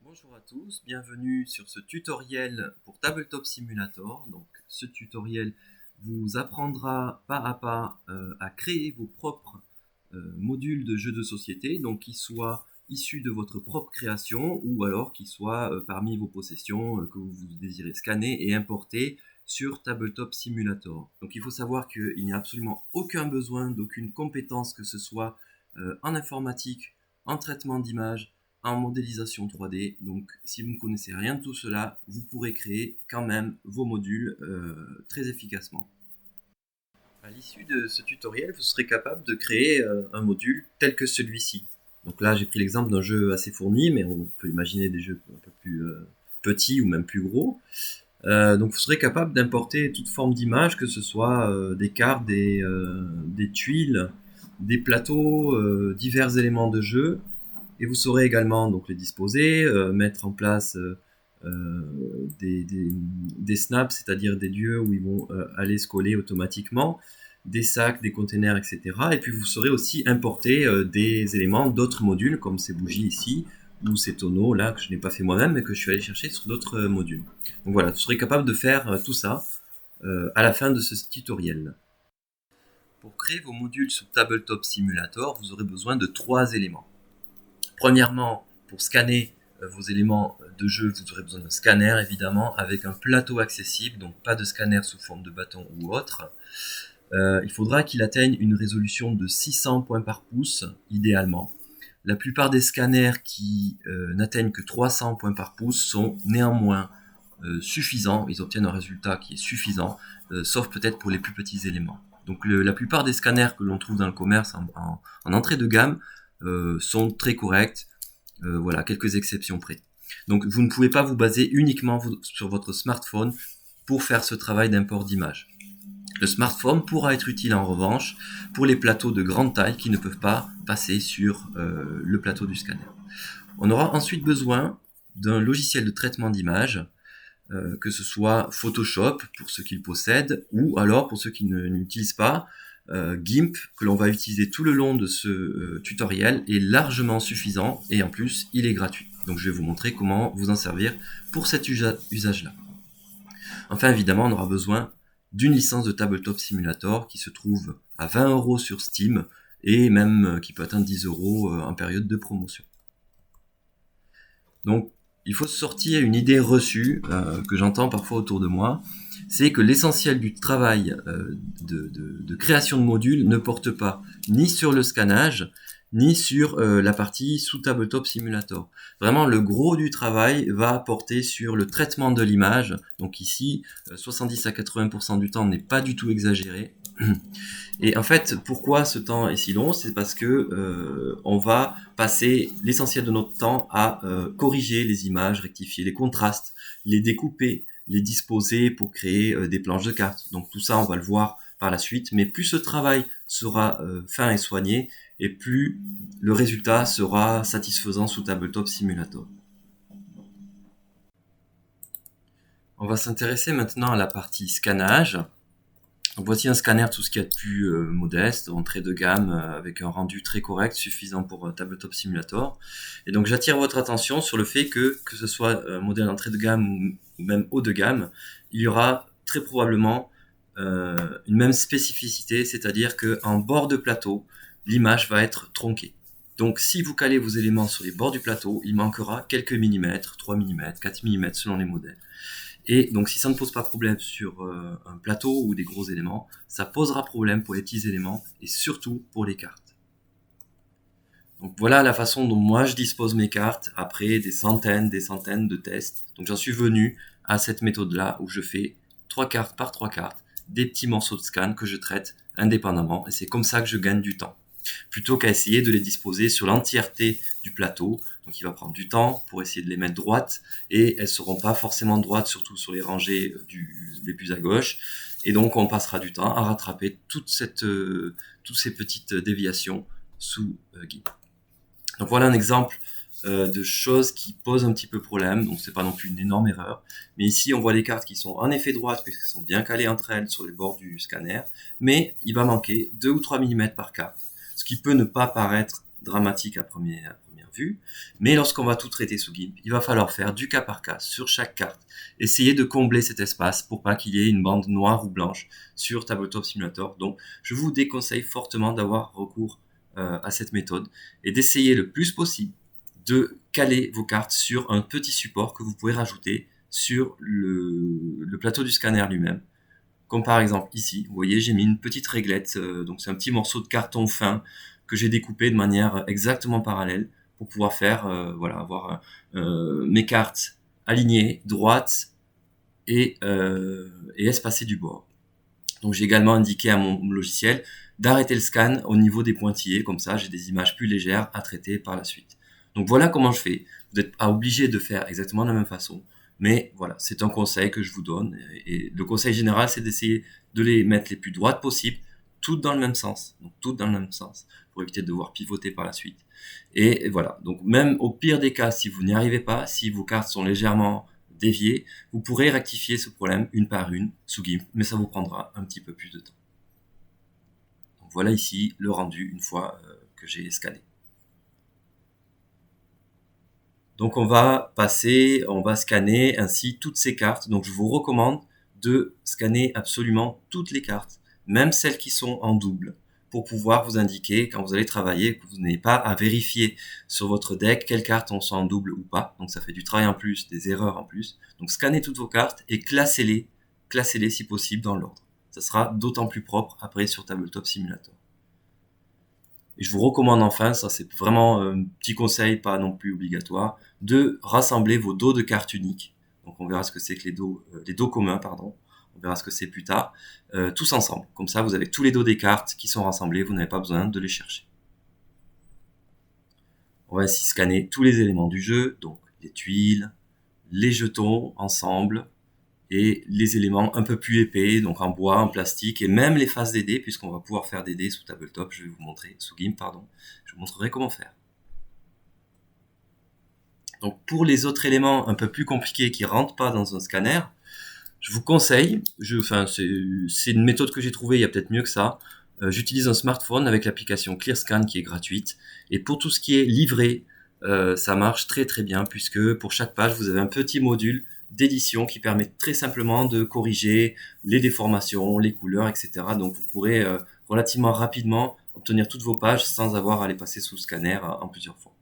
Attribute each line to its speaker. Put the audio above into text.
Speaker 1: Bonjour à tous, bienvenue sur ce tutoriel pour Tabletop Simulator. Donc, ce tutoriel vous apprendra pas à pas à créer vos propres modules de jeux de société, donc qui soient issus de votre propre création ou alors qui soient parmi vos possessions que vous désirez scanner et importer sur Tabletop Simulator. Donc il faut savoir qu'il n'y a absolument aucun besoin d'aucune compétence, que ce soit en informatique, en traitement d'image, en modélisation 3D. Donc si vous ne connaissez rien de tout cela, vous pourrez créer quand même vos modules très efficacement. À l'issue de ce tutoriel, vous serez capable de créer un module tel que celui-ci. Donc là, j'ai pris l'exemple d'un jeu assez fourni, mais on peut imaginer des jeux un peu plus petits ou même plus gros. Donc vous serez capable d'importer toute forme d'image, que ce soit des cartes, des tuiles, des plateaux, divers éléments de jeu. Et vous saurez également donc les disposer, mettre en place des snaps, c'est-à-dire des lieux où ils vont aller se coller automatiquement, des sacs, des containers, etc. Et puis vous saurez aussi importer des éléments d'autres modules, comme ces bougies ici, ou ces tonneaux là que je n'ai pas fait moi-même, mais que je suis allé chercher sur d'autres modules. Donc voilà, vous serez capable de faire tout ça à la fin de ce tutoriel. Pour créer vos modules sur Tabletop Simulator, vous aurez besoin de 3 éléments. Premièrement, pour scanner vos éléments de jeu, vous aurez besoin d'un scanner évidemment, avec un plateau accessible, donc pas de scanner sous forme de bâton ou autre. Il faudra qu'il atteigne une résolution de 600 points par pouce, idéalement. La plupart des scanners qui n'atteignent que 300 points par pouce sont néanmoins suffisants, ils obtiennent un résultat qui est suffisant, sauf peut-être pour les plus petits éléments. Donc la plupart des scanners que l'on trouve dans le commerce en entrée de gamme sont très corrects, voilà, quelques exceptions près. Donc vous ne pouvez pas vous baser uniquement sur votre smartphone pour faire ce travail d'import d'images. Le smartphone pourra être utile en revanche pour les plateaux de grande taille qui ne peuvent pas passer sur le plateau du scanner. On aura ensuite besoin d'un logiciel de traitement d'image, que ce soit Photoshop pour ceux qui le possèdent, ou alors pour ceux qui ne l'utilisent pas, GIMP, que l'on va utiliser tout le long de ce tutoriel, est largement suffisant et en plus il est gratuit. Donc je vais vous montrer comment vous en servir pour cet usage-là. Enfin évidemment on aura besoin d'une licence de Tabletop Simulator qui se trouve à 20 € sur Steam et même qui peut atteindre 10 € en période de promotion. Donc il faut sortir une idée reçue que j'entends parfois autour de moi, c'est que l'essentiel du travail de création de modules ne porte pas ni sur le scannage, ni sur la partie sous Tabletop Simulator. Vraiment, le gros du travail va porter sur le traitement de l'image. Donc ici, 70 à 80% du temps n'est pas du tout exagéré. Et en fait, pourquoi ce temps est si long? C'est parce que on va passer l'essentiel de notre temps à corriger les images, rectifier les contrastes, les découper, les disposer pour créer des planches de cartes. Donc tout ça, on va le voir par la suite. Mais plus ce travail sera fin et soigné, et plus le résultat sera satisfaisant sous Tabletop Simulator. On va s'intéresser maintenant à la partie scannage. Donc voici un scanner tout ce qu'il y a de plus modeste, entrée de gamme, avec un rendu très correct, suffisant pour Tabletop Simulator. Et donc j'attire votre attention sur le fait que ce soit un modèle entrée de gamme ou même haut de gamme, il y aura très probablement une même spécificité, c'est-à-dire qu'en bord de plateau, l'image va être tronquée. Donc si vous calez vos éléments sur les bords du plateau, il manquera quelques millimètres, 3 mm, 4 mm selon les modèles. Et donc si ça ne pose pas problème sur un plateau ou des gros éléments, ça posera problème pour les petits éléments et surtout pour les cartes. Donc voilà la façon dont moi je dispose mes cartes après des centaines de tests. Donc j'en suis venu à cette méthode-là où je fais 3 cartes par 3 cartes, des petits morceaux de scan que je traite indépendamment et c'est comme ça que je gagne du temps. Plutôt qu'à essayer de les disposer sur l'entièreté du plateau. Donc il va prendre du temps pour essayer de les mettre droites, et elles seront pas forcément droites, surtout sur les rangées les plus à gauche. Et donc on passera du temps à rattraper toutes ces petites déviations sous GIMP. Donc voilà un exemple de choses qui posent un petit peu problème, donc c'est pas non plus une énorme erreur. Mais ici on voit les cartes qui sont en effet droites puisqu'elles sont bien calées entre elles sur les bords du scanner, mais il va manquer 2 ou 3 mm par carte. Ce qui peut ne pas paraître dramatique à première vu. Mais lorsqu'on va tout traiter sous GIMP, il va falloir faire du cas par cas sur chaque carte. Essayer de combler cet espace pour pas qu'il y ait une bande noire ou blanche sur Tabletop Simulator. Donc, je vous déconseille fortement d'avoir recours à cette méthode et d'essayer le plus possible de caler vos cartes sur un petit support que vous pouvez rajouter sur le plateau du scanner lui-même. Comme par exemple ici, vous voyez, j'ai mis une petite réglette, donc c'est un petit morceau de carton fin que j'ai découpé de manière exactement parallèle pour pouvoir faire, voilà, avoir mes cartes alignées, droites et espacées du bord. Donc j'ai également indiqué à mon logiciel d'arrêter le scan au niveau des pointillés, comme ça j'ai des images plus légères à traiter par la suite. Donc voilà comment je fais. Vous n'êtes pas obligé de faire exactement de la même façon, mais voilà, c'est un conseil que je vous donne. Et le conseil général, c'est d'essayer de les mettre les plus droites possibles, toutes dans le même sens. Donc toutes dans le même sens, pour éviter de devoir pivoter par la suite. Et voilà, donc même au pire des cas, si vous n'y arrivez pas, si vos cartes sont légèrement déviées, vous pourrez rectifier ce problème une par une sous GIMP, mais ça vous prendra un petit peu plus de temps. Donc voilà ici le rendu une fois que j'ai scanné. Donc on va scanner ainsi toutes ces cartes. Donc je vous recommande de scanner absolument toutes les cartes, même celles qui sont en double, pour pouvoir vous indiquer quand vous allez travailler que vous n'avez pas à vérifier sur votre deck quelles cartes sont en double ou pas. Donc ça fait du travail en plus, des erreurs en plus. Donc scannez toutes vos cartes et classez-les si possible dans l'ordre. Ça sera d'autant plus propre après sur Tabletop Simulator. Et je vous recommande enfin, ça c'est vraiment un petit conseil, pas non plus obligatoire, de rassembler vos dos de cartes uniques. Donc on verra ce que c'est que les dos communs, pardon. On verra ce que c'est plus tard. Tous ensemble. Comme ça, vous avez tous les dos des cartes qui sont rassemblés. Vous n'avez pas besoin de les chercher. On va ainsi scanner tous les éléments du jeu. Donc les tuiles, les jetons ensemble, et les éléments un peu plus épais, donc en bois, en plastique, et même les faces des dés, puisqu'on va pouvoir faire des dés sous Tabletop, je vais vous montrer, sous GIMP, pardon, je vous montrerai comment faire. Donc pour les autres éléments un peu plus compliqués qui rentrent pas dans un scanner, je vous conseille, c'est une méthode que j'ai trouvée, il y a peut-être mieux que ça, j'utilise un smartphone avec l'application ClearScan qui est gratuite, et pour tout ce qui est livré, ça marche très très bien, puisque pour chaque page, vous avez un petit module d'édition qui permet très simplement de corriger les déformations, les couleurs, etc. Donc vous pourrez relativement rapidement obtenir toutes vos pages sans avoir à les passer sous le scanner en plusieurs fois.